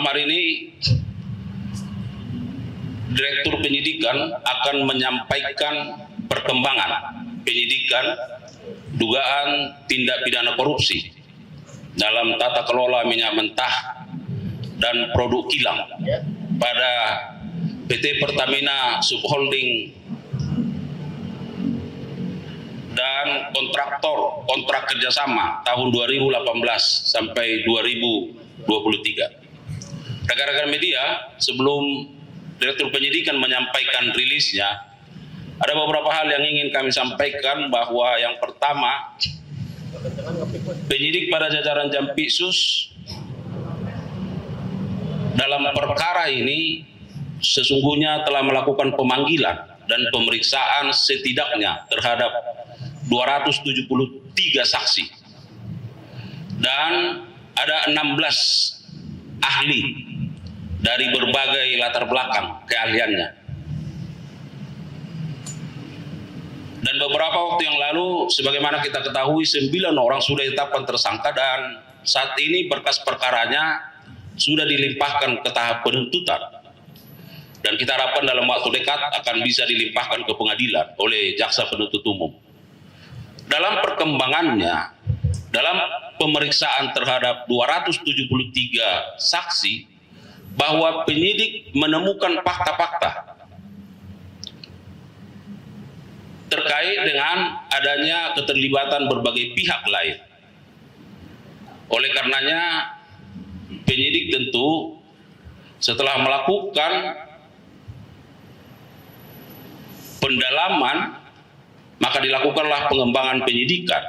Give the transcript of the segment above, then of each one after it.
malam hari ini Direktur Penyidikan akan menyampaikan perkembangan penyidikan dugaan tindak pidana korupsi dalam tata kelola minyak mentah dan produk kilang pada PT Pertamina Subholding dan kontrak kerjasama tahun 2018 sampai 2023. Rekan-rekan media, sebelum Direktur Penyidikan menyampaikan rilisnya, ada beberapa hal yang ingin kami sampaikan, bahwa yang pertama, penyidik pada jajaran Jampitsus dalam perkara ini sesungguhnya telah melakukan pemanggilan dan pemeriksaan setidaknya terhadap 273 saksi dan ada 16 ahli dari berbagai latar belakang keahliannya. Dan beberapa waktu yang lalu, sebagaimana kita ketahui, 9 orang sudah ditetapkan tersangka dan saat ini berkas perkaranya sudah dilimpahkan ke tahap penuntutan. Dan kita harapkan dalam waktu dekat akan bisa dilimpahkan ke pengadilan oleh jaksa penuntut umum. Dalam perkembangannya, dalam pemeriksaan terhadap 273 saksi, bahwa penyidik menemukan fakta-fakta terkait dengan adanya keterlibatan berbagai pihak lain. Oleh karenanya, penyidik tentu setelah melakukan pendalaman, maka dilakukanlah pengembangan penyidikan,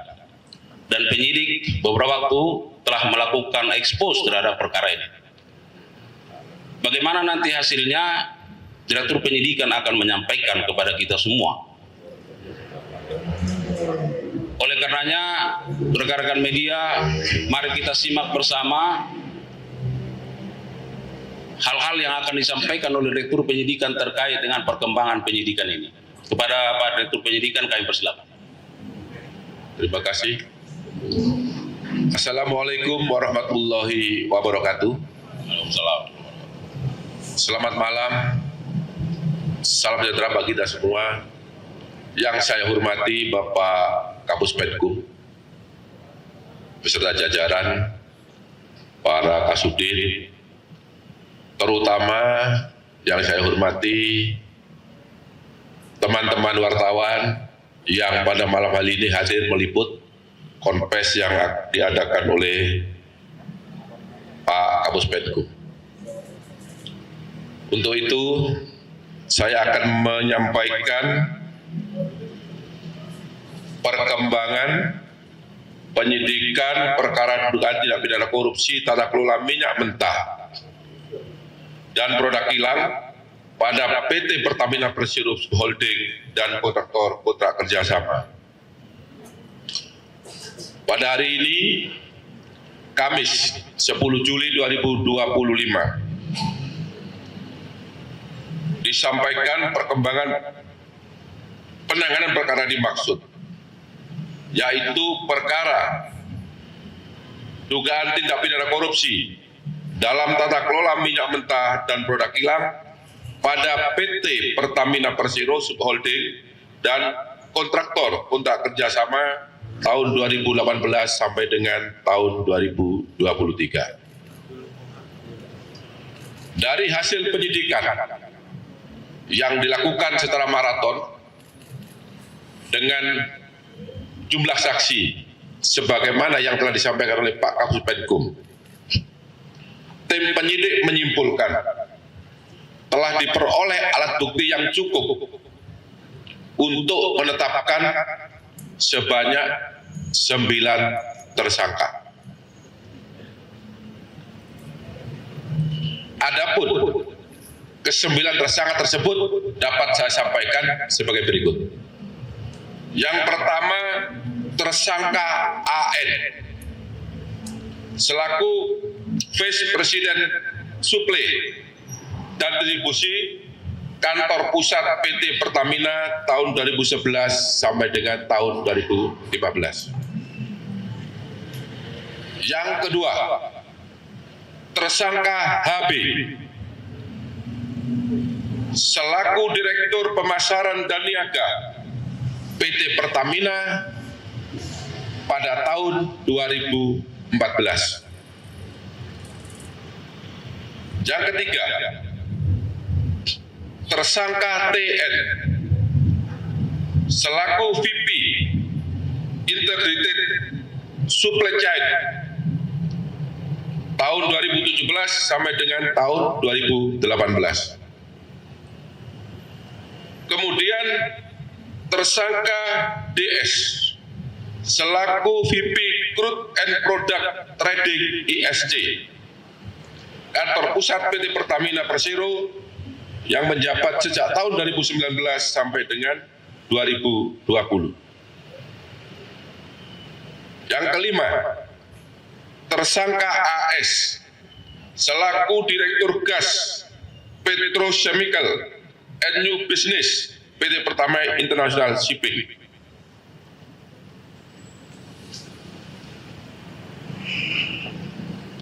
dan penyidik beberapa waktu telah melakukan ekspos terhadap perkara ini. Bagaimana nanti hasilnya, Direktur Penyidikan akan menyampaikan kepada kita semua. Oleh karenanya, rekan-rekan media, mari kita simak bersama hal-hal yang akan disampaikan oleh Direktur Penyidikan terkait dengan perkembangan penyidikan ini. Kepada Pak Direktur Penyidikan, kami persilakan. Terima kasih. Assalamualaikum warahmatullahi wabarakatuh. Waalaikumsalam. Selamat malam, salam sejahtera bagi kita semua. Yang saya hormati Bapak Kapus Penkum, beserta jajaran, para kasubdit, terutama yang saya hormati teman-teman wartawan yang pada malam hari ini hadir meliput konfes yang diadakan oleh Pak Kapus Penkum. Untuk itu, saya akan menyampaikan perkembangan penyidikan perkara dugaan tindak pidana korupsi tata kelola minyak mentah dan produk kilang pada PT Pertamina Persero Holding dan kontraktor kontrak kerjasama. Pada hari ini, Kamis 10 Juli 2025, disampaikan perkembangan penanganan perkara dimaksud, yaitu perkara dugaan tindak pidana korupsi dalam tata kelola minyak mentah dan produk kilang pada PT Pertamina Persero Subholding dan kontraktor kontrak kerjasama tahun 2018 sampai dengan tahun 2023. Dari hasil penyidikan yang dilakukan secara maraton dengan jumlah saksi sebagaimana yang telah disampaikan oleh Pak Kapus Penkum, tim penyidik menyimpulkan telah diperoleh alat bukti yang cukup untuk menetapkan sebanyak 9 tersangka. Adapun ke-9 tersangka tersebut dapat saya sampaikan sebagai berikut. Yang pertama, tersangka AN selaku Vice President Suplai dan Distribusi Kantor Pusat PT Pertamina tahun 2011 sampai dengan tahun 2015. Yang kedua, tersangka HB selaku Direktur Pemasaran dan Niaga PT Pertamina pada tahun 2014. Yang ketiga, tersangka TN selaku VP Integrated Supply Chain tahun 2017 sampai dengan tahun 2018. Kemudian tersangka DS selaku VP Crude and Product Trading ISC kantor pusat PT Pertamina Persero yang menjabat sejak tahun 2019 sampai dengan 2020. Yang kelima, tersangka AS selaku Direktur Gas Petrochemical and New Business PT Pertamina International Shipping.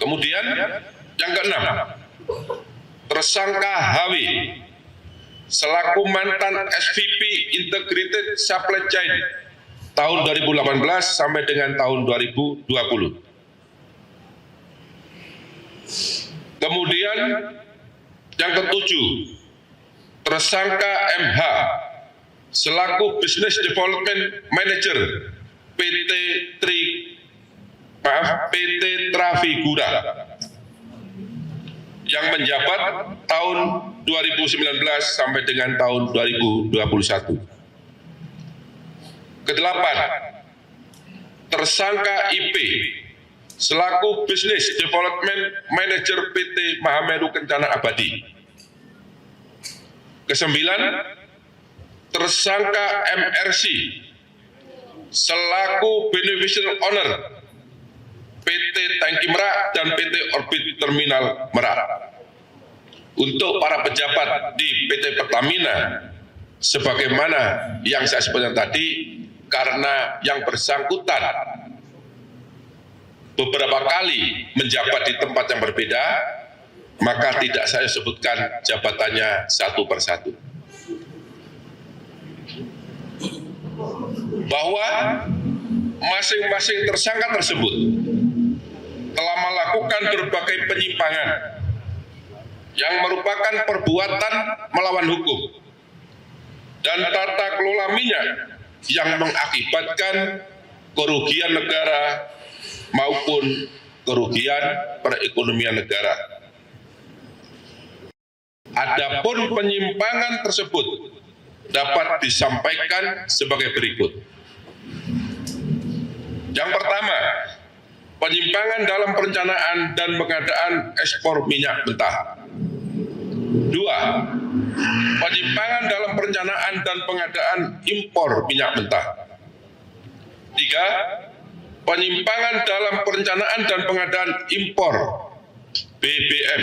Kemudian yang keenam, tersangka HW selaku mantan SVP Integrated Supply Chain tahun 2018 sampai dengan tahun 2020. Kemudian yang ketujuh, tersangka MH selaku Business Development Manager PT Trafigura yang menjabat tahun 2019 sampai dengan tahun 2021. Kedelapan, tersangka IP selaku Business Development Manager PT Mahameru Kencana Abadi. Kesembilan, tersangka MRC selaku Beneficial Owner PT Tangki Merak dan PT Orbit Terminal Merak. Untuk para pejabat di PT Pertamina, sebagaimana yang saya sebutkan tadi, karena yang bersangkutan beberapa kali menjabat di tempat yang berbeda, maka tidak saya sebutkan jabatannya satu persatu. Bahwa masing-masing tersangka tersebut telah melakukan berbagai penyimpangan yang merupakan perbuatan melawan hukum dan tata kelola minyak yang mengakibatkan kerugian negara maupun kerugian perekonomian negara. Adapun penyimpangan tersebut dapat disampaikan sebagai berikut. Yang pertama, penyimpangan dalam perencanaan dan pengadaan ekspor minyak mentah. Dua, penyimpangan dalam perencanaan dan pengadaan impor minyak mentah. Tiga, penyimpangan dalam perencanaan dan pengadaan impor BBM.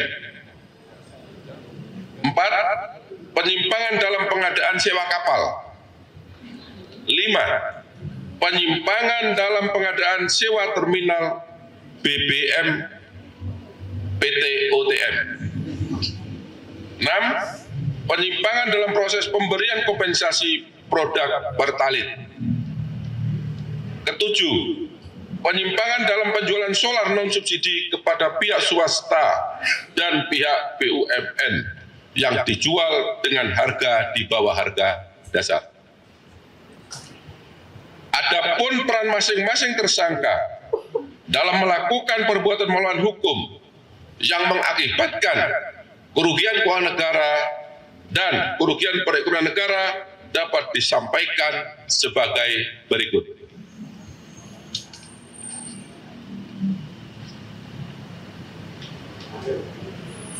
Empat, penyimpangan dalam pengadaan sewa kapal. Lima, penyimpangan dalam pengadaan sewa terminal BBM PT OTM. 6. Penyimpangan dalam proses pemberian kompensasi produk Pertalite. Ketujuh, penyimpangan dalam penjualan solar non-subsidi kepada pihak swasta dan pihak BUMN yang dijual dengan harga di bawah harga dasar. Adapun peran masing-masing tersangka dalam melakukan perbuatan melawan hukum yang mengakibatkan kerugian keuangan negara dan kerugian perekonomian negara dapat disampaikan sebagai berikut.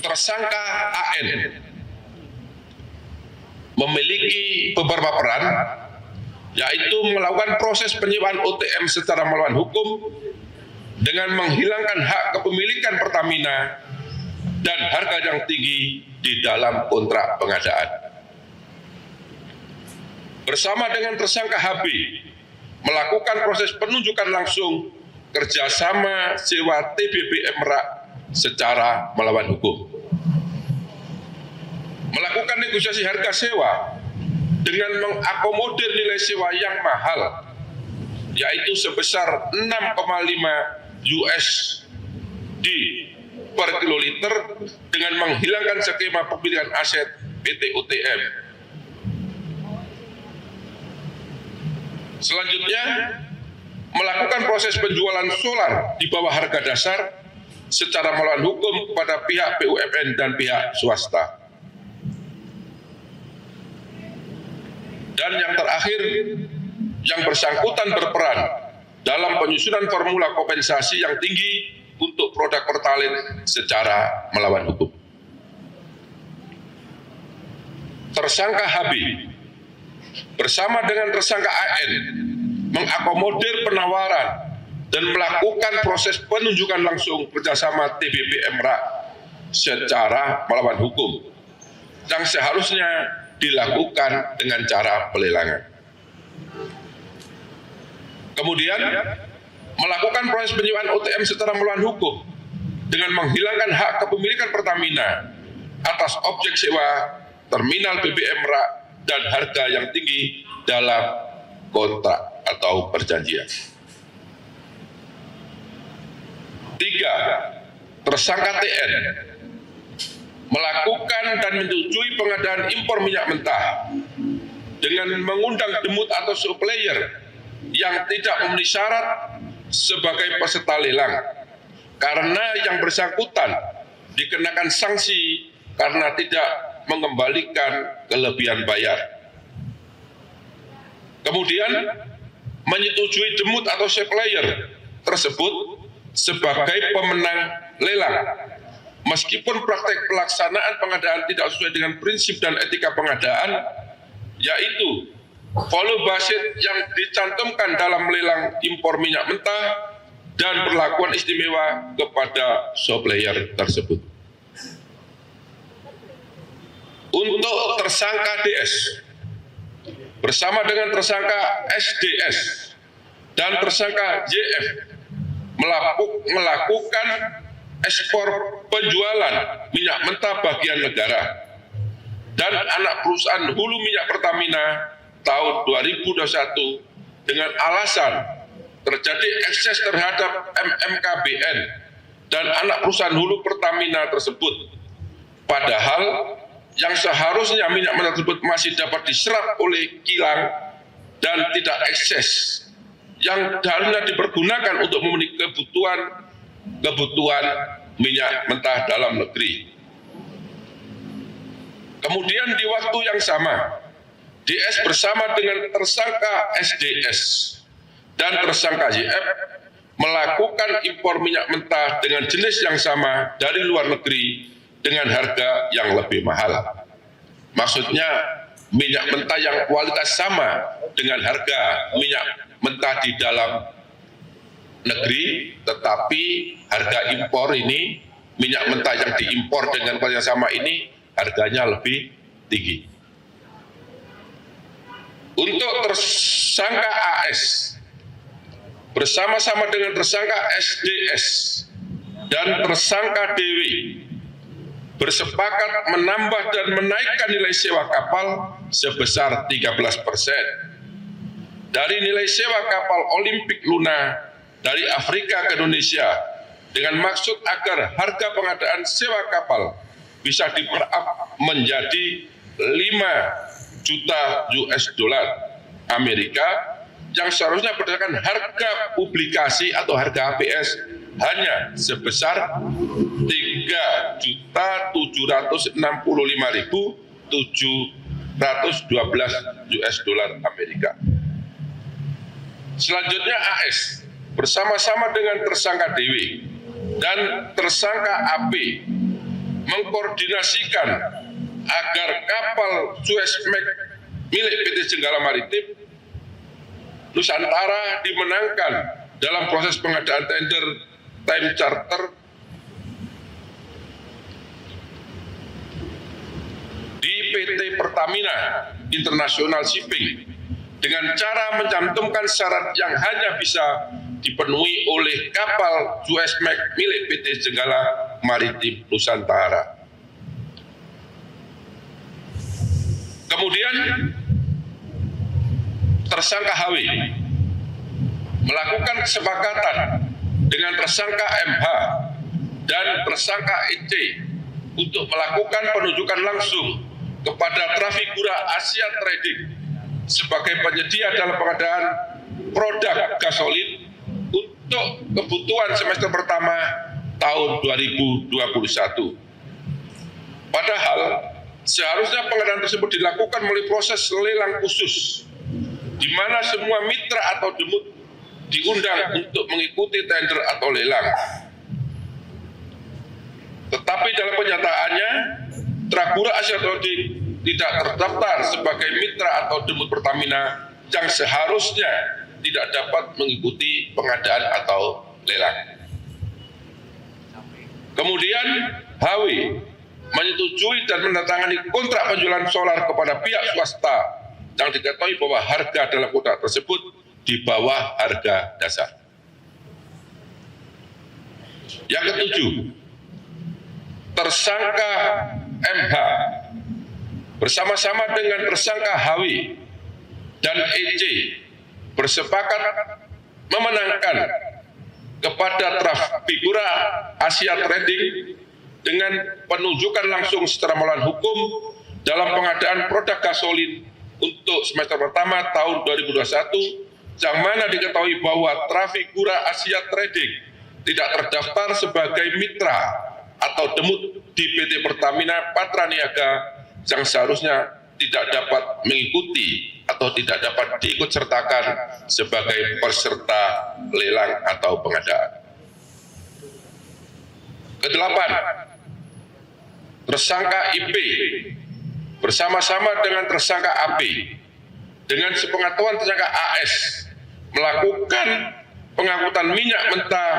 Tersangka AN memiliki beberapa peran, yaitu melakukan proses penyewaan OTM secara melawan hukum dengan menghilangkan hak kepemilikan Pertamina dan harga yang tinggi di dalam kontrak pengadaan. Bersama dengan tersangka HB melakukan proses penunjukan langsung kerjasama sewa TBBM Merak secara melawan hukum. Melakukan negosiasi harga sewa dengan mengakomodir nilai sewa yang mahal, yaitu sebesar 6,5 USD per kiloliter dengan menghilangkan skema pemilikan aset PT UTM. Selanjutnya, melakukan proses penjualan solar di bawah harga dasar secara melawan hukum kepada pihak BUMN dan pihak swasta. Dan yang terakhir, yang bersangkutan berperan dalam penyusunan formula kompensasi yang tinggi untuk produk Pertalite secara melawan hukum. Tersangka HB bersama dengan tersangka AN mengakomodir penawaran dan melakukan proses penunjukan langsung kerjasama TBP MRA secara melawan hukum yang seharusnya dilakukan dengan cara pelelangan. Kemudian melakukan proses penyewaan OTM secara melawan hukum dengan menghilangkan hak kepemilikan Pertamina atas objek sewa terminal BBM MRA dan harga yang tinggi dalam kontrak atau perjanjian. 3. Tersangka TN melakukan dan menyetujui pengadaan impor minyak mentah dengan mengundang demut atau supplier yang tidak memenuhi syarat sebagai peserta lelang karena yang bersangkutan dikenakan sanksi karena tidak mengembalikan kelebihan bayar. Kemudian menyetujui demut atau supplier tersebut sebagai pemenang lelang meskipun praktek pelaksanaan pengadaan tidak sesuai dengan prinsip dan etika pengadaan, yaitu volume basit yang dicantumkan dalam lelang impor minyak mentah dan perlakuan istimewa kepada supplier tersebut. Untuk tersangka DS bersama dengan tersangka SDS dan tersangka JF melakukan ekspor penjualan minyak mentah bagian negara dan anak perusahaan hulu minyak Pertamina tahun 2021 dengan alasan terjadi ekses terhadap MMKBN dan anak perusahaan hulu Pertamina tersebut. Padahal yang seharusnya minyak mentah tersebut masih dapat diserap oleh kilang dan tidak ekses, yang harusnya dipergunakan untuk memenuhi kebutuhan minyak mentah dalam negeri. Kemudian di waktu yang sama, DS bersama dengan tersangka SDS dan tersangka YF melakukan impor minyak mentah dengan jenis yang sama dari luar negeri dengan harga yang lebih mahal. Maksudnya minyak mentah yang kualitas sama dengan harga minyak mentah di dalam negeri, tetapi harga impor ini, minyak mentah yang diimpor dengan kualitas yang sama ini harganya lebih tinggi. Untuk tersangka AS bersama-sama dengan tersangka SDS dan tersangka DW bersepakat menambah dan menaikkan nilai sewa kapal sebesar 13% dari nilai sewa kapal Olimpik Luna dari Afrika ke Indonesia dengan maksud agar harga pengadaan sewa kapal bisa di-markup menjadi 5 juta US dollar Amerika yang seharusnya berdasarkan harga publikasi atau harga HPS hanya sebesar 3.765.712 US dollar Amerika. Selanjutnya AS bersama-sama dengan tersangka DW dan tersangka AP mengkoordinasikan agar kapal Suezmax milik PT Jenggala Maritim Nusantara dimenangkan dalam proses pengadaan tender time charter di PT Pertamina International Shipping dengan cara mencantumkan syarat yang hanya bisa dipenuhi oleh kapal Suezmax milik PT Jenggala Maritim Nusantara. Kemudian tersangka HW melakukan kesepakatan dengan tersangka MH dan tersangka EC untuk melakukan penunjukan langsung kepada Trafigura Asia Trading sebagai penyedia dalam pengadaan produk gasolin untuk kebutuhan semester pertama tahun 2021. Padahal seharusnya pengadaan tersebut dilakukan melalui proses lelang khusus, di mana semua mitra atau demut diundang untuk mengikuti tender atau lelang. Tetapi dalam kenyataannya, Trafigura Asia Trading tidak terdaftar sebagai mitra atau demut Pertamina yang seharusnya tidak dapat mengikuti pengadaan atau lelang. Kemudian HW menyetujui dan menandatangani kontrak penjualan solar kepada pihak swasta yang diketahui bahwa harga dalam kontrak tersebut di bawah harga dasar. Yang ketujuh, tersangka MH bersama-sama dengan tersangka HW dan EC bersepakat memenangkan kepada Trafigura Asia Trading dengan penunjukan langsung secara melawan hukum dalam pengadaan produk gasolin untuk semester pertama tahun 2021, yang mana diketahui bahwa Trafigura Asia Trading tidak terdaftar sebagai mitra atau demut di PT Pertamina Patraniaga yang seharusnya tidak dapat mengikuti atau tidak dapat diikutsertakan sebagai peserta lelang atau pengadaan. Kedelapan, tersangka IP bersama-sama dengan tersangka AP dengan sepengetahuan tersangka AS melakukan pengangkutan minyak mentah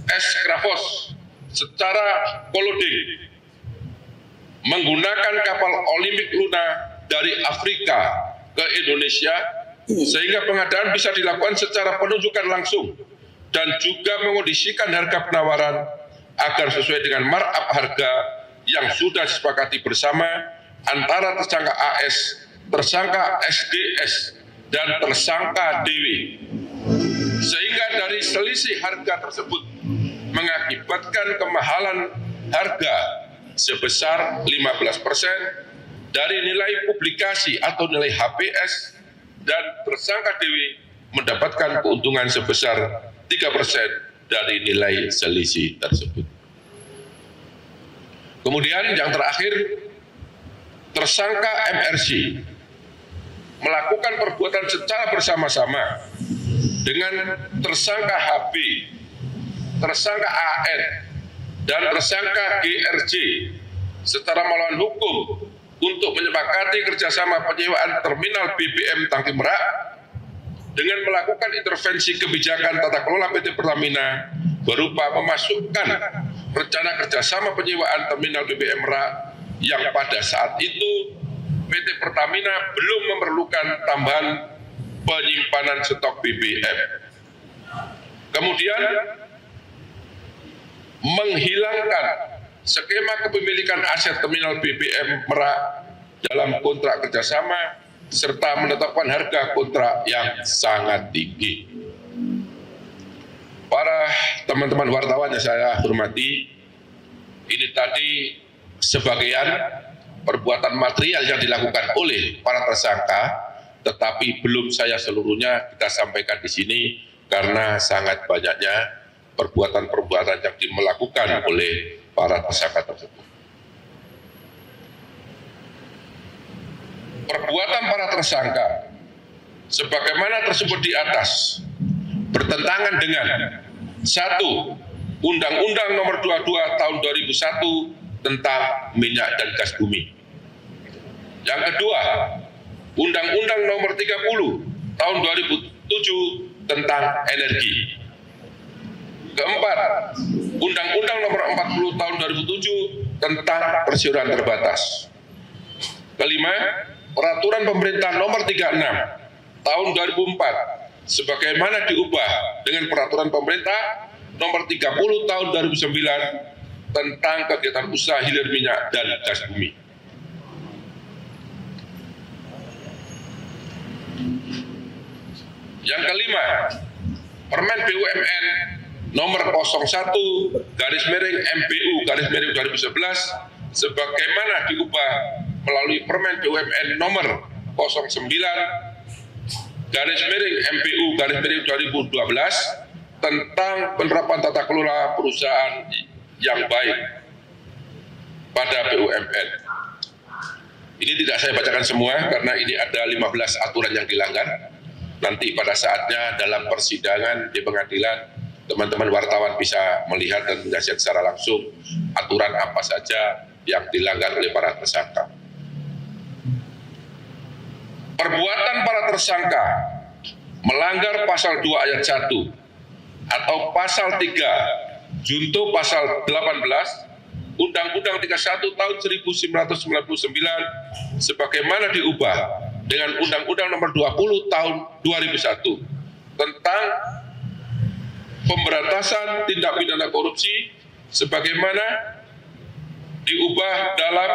S-Krafos secara koloding menggunakan kapal Olympic Luna dari Afrika ke Indonesia, sehingga pengadaan bisa dilakukan secara penunjukan langsung dan juga mengondisikan harga penawaran agar sesuai dengan markup harga yang sudah disepakati bersama antara tersangka AS, tersangka SDS, dan tersangka DW, sehingga dari selisih harga tersebut mengakibatkan kemahalan harga sebesar 15% dari nilai publikasi atau nilai HPS, dan tersangka DW mendapatkan keuntungan sebesar 3% dari nilai selisih tersebut. Kemudian yang terakhir, tersangka MRC melakukan perbuatan secara bersama-sama dengan tersangka HB, tersangka AN, dan tersangka GRJ secara melawan hukum untuk menyepakati kerjasama penyewaan terminal BBM Tangki Merak dengan melakukan intervensi kebijakan tata kelola PT Pertamina berupa memasukkan rencana kerjasama penyewaan terminal BBM Merak yang pada saat itu PT Pertamina belum memerlukan tambahan penyimpanan stok BBM. Kemudian menghilangkan skema kepemilikan aset terminal BBM Merak dalam kontrak kerjasama serta menetapkan harga kontrak yang sangat tinggi. Para teman-teman wartawan yang saya hormati, ini tadi sebagian perbuatan material yang dilakukan oleh para tersangka, tetapi belum saya seluruhnya kita sampaikan di sini karena sangat banyaknya perbuatan-perbuatan yang dilakukan oleh para tersangka tersebut. Perbuatan para tersangka sebagaimana tersebut di atas bertentangan dengan 1. Undang-Undang Nomor 22 Tahun 2001 tentang minyak dan gas bumi. Yang kedua, Undang-Undang Nomor 30 Tahun 2007 tentang energi. Keempat, Undang-Undang Nomor 40 Tahun 2007 tentang persiaran terbatas. Kelima, Peraturan Pemerintah Nomor 36 Tahun 2004 sebagaimana diubah dengan Peraturan Pemerintah Nomor 30 Tahun 2009 tentang kegiatan usaha hilir minyak dan gas bumi. Yang kelima, Permen BUMN nomor 01/MPU/2011 sebagaimana diubah melalui Permen BUMN nomor 09/MPU/2012 tentang penerapan tata kelola perusahaan yang baik pada BUMN. Ini tidak saya bacakan semua karena ini ada 15 aturan yang dilanggar. Nanti pada saatnya dalam persidangan di pengadilan, teman-teman wartawan bisa melihat dan menyaksikan secara langsung aturan apa saja yang dilanggar oleh para tersangka. Perbuatan para tersangka melanggar pasal 2 ayat 1 atau pasal 3 junto pasal 18 Undang-Undang 31 tahun 1999 sebagaimana diubah dengan Undang-Undang nomor 20 tahun 2001 tentang pemberantasan tindak pidana korupsi sebagaimana diubah dalam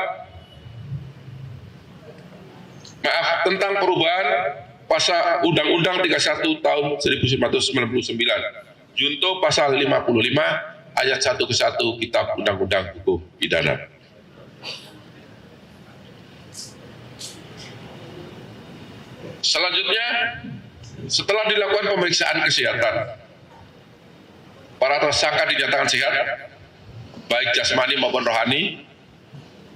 tentang perubahan pasal Undang-Undang 31 tahun 1999 junto pasal 55 ayat 1 ke 1 Kitab Undang-Undang Hukum Pidana. Selanjutnya, setelah dilakukan pemeriksaan kesehatan, para tersangka dinyatakan sehat, baik jasmani maupun rohani,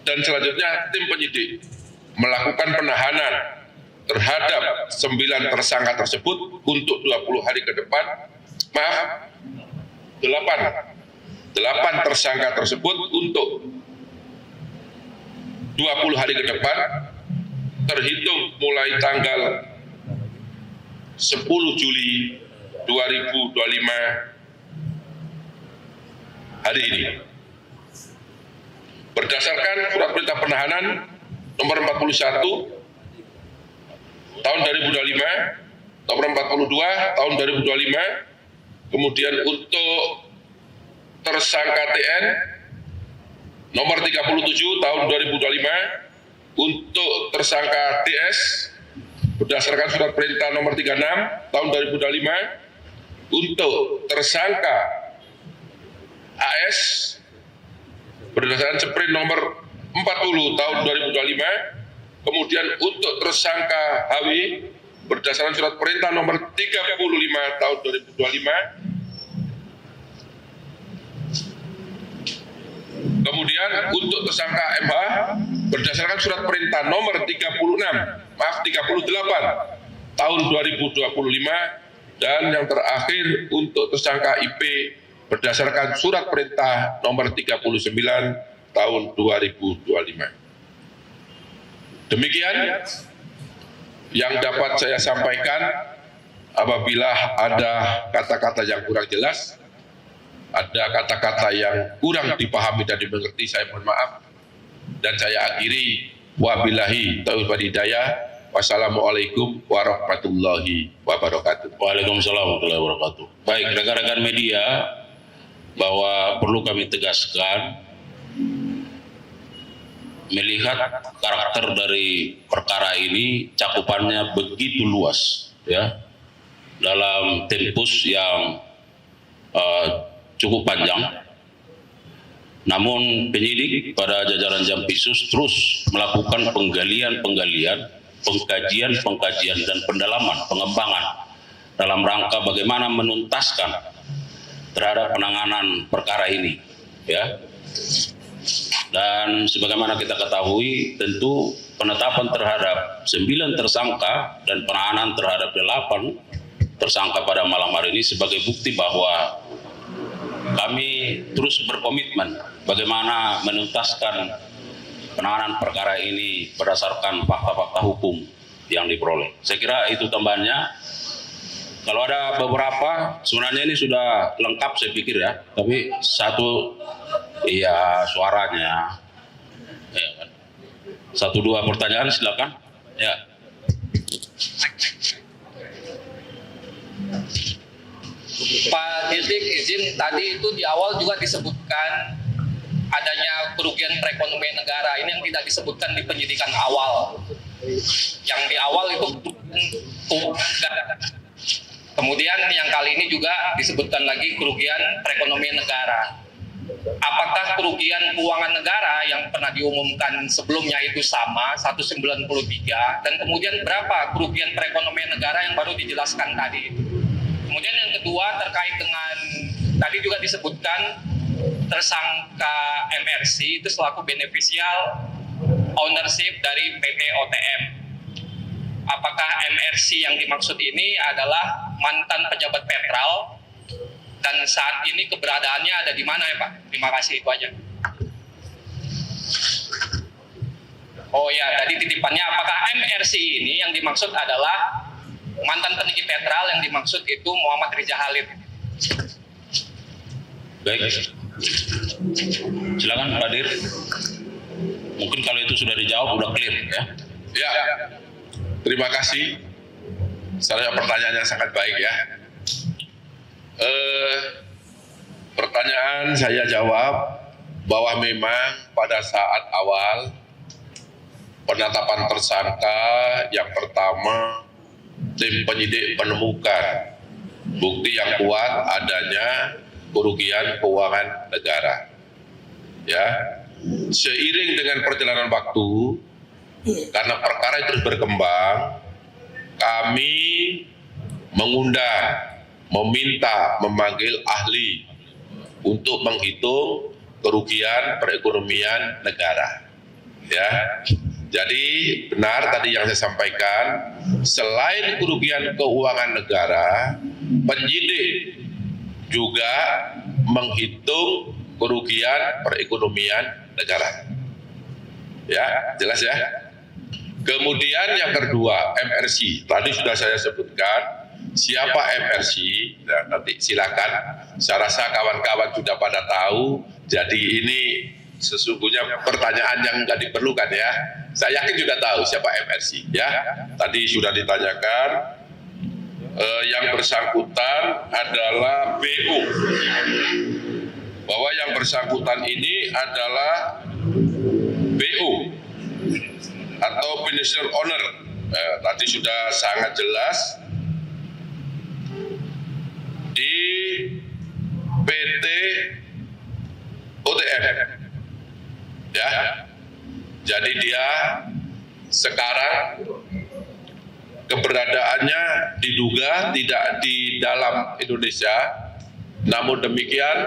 dan selanjutnya tim penyidik melakukan penahanan terhadap 9 tersangka tersebut untuk 20 hari ke depan, 8 tersangka tersebut untuk 20 hari ke depan, terhitung mulai tanggal 10 Juli 2025 hari ini. Berdasarkan surat perintah penahanan nomor 41 tahun 2025, nomor 42 tahun 2025, kemudian untuk tersangka TN nomor 37 tahun 2025, untuk tersangka TS berdasarkan surat perintah nomor 36 tahun 2025, untuk tersangka AS berdasarkan Sprint nomor 40 tahun 2025, kemudian untuk tersangka HW berdasarkan surat perintah nomor 35 tahun 2025, kemudian untuk tersangka MH berdasarkan surat perintah nomor 38 tahun 2025, dan yang terakhir untuk tersangka IP berdasarkan surat perintah nomor 39 tahun 2025. Demikian yang dapat saya sampaikan. Apabila ada kata-kata yang kurang jelas, ada kata-kata yang kurang dipahami dan dimengerti, saya mohon maaf. Dan saya akhiri, wabillahi taufiq wal hidayah. Wassalamualaikum warahmatullahi wabarakatuh. Waalaikumsalam warahmatullahi wabarakatuh. Baik, rekan-rekan media, bahwa perlu kami tegaskan, melihat karakter dari perkara ini, cakupannya begitu luas, ya, dalam tempus yang cukup panjang. Namun penyidik pada jajaran Jampisus terus melakukan penggalian, pengkajian dan pendalaman, pengembangan dalam rangka bagaimana menuntaskan terhadap penanganan perkara ini, ya. Dan sebagaimana kita ketahui, tentu penetapan terhadap 9 tersangka dan penahanan terhadap 8 tersangka pada malam hari ini sebagai bukti bahwa kami terus berkomitmen bagaimana menuntaskan penanganan perkara ini berdasarkan fakta-fakta hukum yang diperoleh. Saya kira itu tambahannya. Kalau ada beberapa, sebenarnya ini sudah lengkap saya pikir, ya. Tapi satu, iya, suaranya. Ya, kan? 1-2 pertanyaan silakan. Ya. Pak Dirdik, izin tadi itu di awal juga disebutkan adanya kerugian perekonomian negara. Ini yang tidak disebutkan di penyidikan awal. Yang di awal itu kemudian yang kali ini juga disebutkan lagi kerugian perekonomian negara. Apakah kerugian keuangan negara yang pernah diumumkan sebelumnya itu sama 193 dan kemudian berapa kerugian perekonomian negara yang baru dijelaskan tadi? Kemudian yang kedua terkait dengan tadi juga disebutkan tersangka MRC itu selaku beneficial ownership dari PT OTM. Apakah MRC yang dimaksud ini adalah mantan pejabat Petral dan saat ini keberadaannya ada di mana ya Pak? Terima kasih, itu aja. Oh ya, tadi titipannya apakah MRC ini yang dimaksud adalah mantan peninggi Petral, yang dimaksud itu Muhammad Riza Halid. Baik. Silakan Pak Dir. Mungkin kalau itu sudah dijawab udah clear ya. Ya, terima kasih. Saya pertanyaannya sangat baik ya. Pertanyaan saya jawab bahwa memang pada saat awal penetapan tersangka yang pertama tim penyidik menemukan bukti yang kuat adanya kerugian keuangan negara. Ya, seiring dengan perjalanan waktu, karena perkara terus berkembang, kami mengundang, meminta, memanggil ahli untuk menghitung kerugian perekonomian negara. Ya, jadi benar tadi yang saya sampaikan, selain kerugian keuangan negara, penyidik juga menghitung kerugian perekonomian negara. Ya, jelas ya. Kemudian yang kedua, MRC. Tadi sudah saya sebutkan siapa MRC. Nah, nanti silakan. Saya rasa kawan-kawan sudah pada tahu. Jadi ini sesungguhnya pertanyaan yang nggak diperlukan ya. Saya yakin juga tahu siapa MRC ya. Tadi sudah ditanyakan. Yang bersangkutan adalah BU. Bahwa yang bersangkutan ini adalah BU atau beneficial owner. Tadi sudah sangat jelas di PT OTM. Ya. Jadi dia sekarang keberadaannya diduga tidak di dalam Indonesia. Namun demikian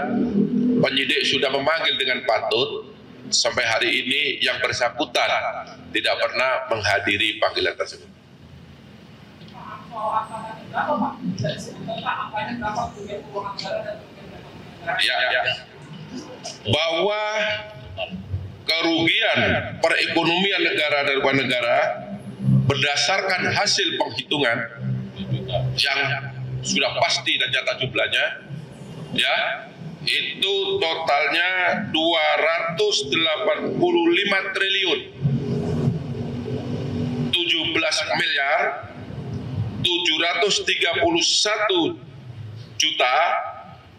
penyidik sudah memanggil dengan patut. Sampai hari ini yang bersangkutan tidak pernah menghadiri panggilan tersebut. Ya. Bahwa kerugian perekonomian negara dari luar negara berdasarkan hasil penghitungan yang sudah pasti dan nyata jumlahnya, ya, itu totalnya 285 triliun 17 miliar 731 juta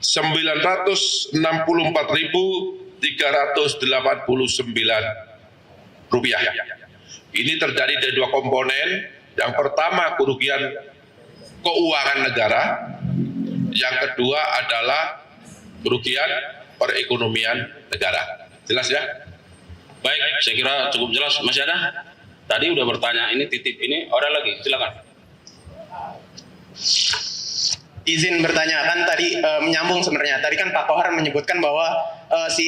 964.389 rupiah. Ini terjadi dari dua komponen. Yang pertama kerugian keuangan negara, yang kedua adalah kerugian perekonomian negara. Jelas ya? Baik, saya kira cukup jelas. Masih ada? Tadi udah bertanya, ini titip ini, orang lagi, silakan. Izin bertanya, kan tadi menyambung sebenarnya. Tadi kan Pak Kohar menyebutkan bahwa si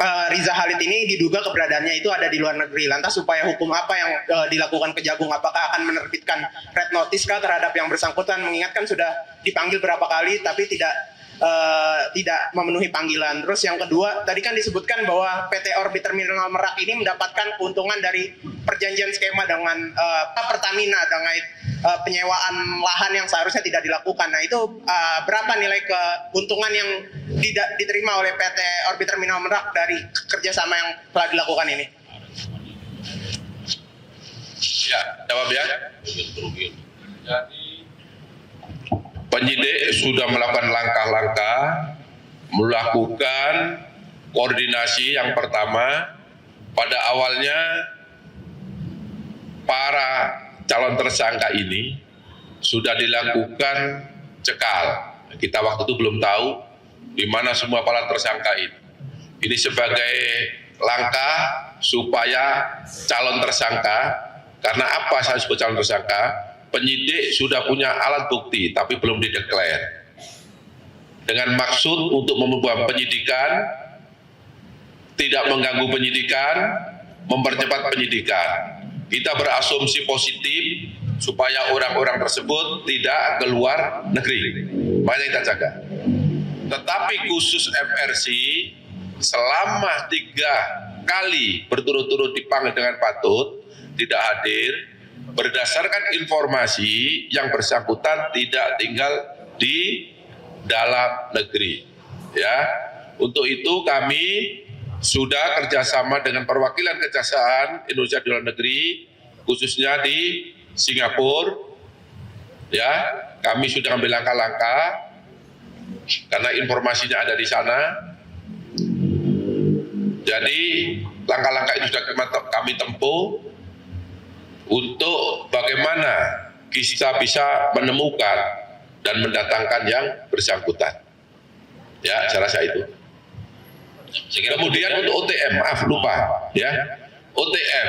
Riza Halid ini diduga keberadaannya itu ada di luar negeri. Lantas upaya hukum apa yang dilakukan Kejagung? Apakah akan menerbitkan red notice kah terhadap yang bersangkutan? Mengingatkan sudah dipanggil berapa kali tapi tidak memenuhi panggilan. Terus yang kedua, tadi kan disebutkan bahwa PT Orbit Terminal Merak ini mendapatkan keuntungan dari perjanjian skema dengan Pertamina dengan penyewaan lahan yang seharusnya tidak dilakukan. Nah itu berapa nilai keuntungan yang diterima oleh PT Orbit Terminal Merak dari kerjasama yang telah dilakukan ini? Ya, jawab ya. Jadi penyidik sudah melakukan langkah-langkah, melakukan koordinasi yang pertama, pada awalnya para calon tersangka ini sudah dilakukan cekal. Kita waktu itu belum tahu di mana semua para tersangka ini. Ini sebagai langkah supaya calon tersangka, karena apa saya sebut calon tersangka? Penyidik sudah punya alat bukti tapi belum dideklar. Dengan maksud untuk membuat penyidikan, tidak mengganggu penyidikan, mempercepat penyidikan. Kita berasumsi positif supaya orang-orang tersebut tidak keluar negeri. Makanya kita jaga. Tetapi khusus FRC selama 3 kali berturut-turut dipanggil dengan patut, tidak hadir, berdasarkan informasi yang bersangkutan tidak tinggal di dalam negeri. Ya, untuk itu kami sudah kerjasama dengan perwakilan Kejaksaan Indonesia di luar negeri, khususnya di Singapura. Ya, kami sudah ambil langkah-langkah karena informasinya ada di sana. Jadi langkah-langkah itu sudah kami tempuh untuk bagaimana kita bisa menemukan dan mendatangkan yang bersangkutan. Ya, saya rasa itu. Kemudian untuk OTM, maaf lupa ya, OTM,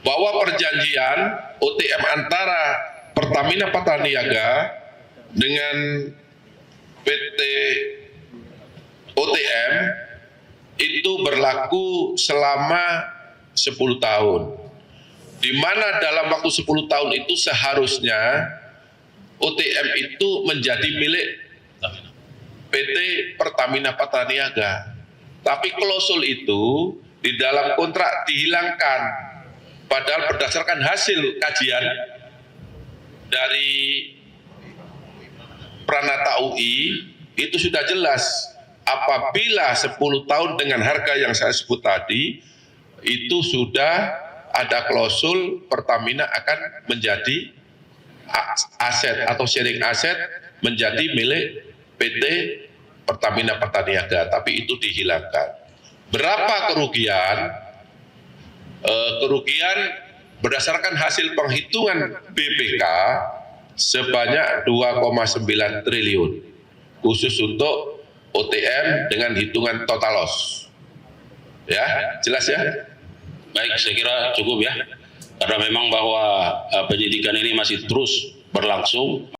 bahwa perjanjian OTM antara Pertamina Patraniaga dengan PT OTM itu berlaku selama 10 tahun, di mana dalam waktu 10 tahun itu seharusnya OTM itu menjadi milik PT Pertamina Patraniaga. Tapi klausul itu di dalam kontrak dihilangkan. Padahal berdasarkan hasil kajian dari Pranata UI itu sudah jelas apabila 10 tahun dengan harga yang saya sebut tadi itu sudah ada klausul Pertamina akan menjadi aset atau sharing aset menjadi milik PT Pertamina Patraniaga, tapi itu dihilangkan. Berapa kerugian? Kerugian berdasarkan hasil penghitungan BPK sebanyak 2,9 triliun khusus untuk OTM dengan hitungan total loss. Ya, jelas ya? Baik, saya kira cukup ya. Karena memang bahwa penyidikan ini masih terus berlangsung.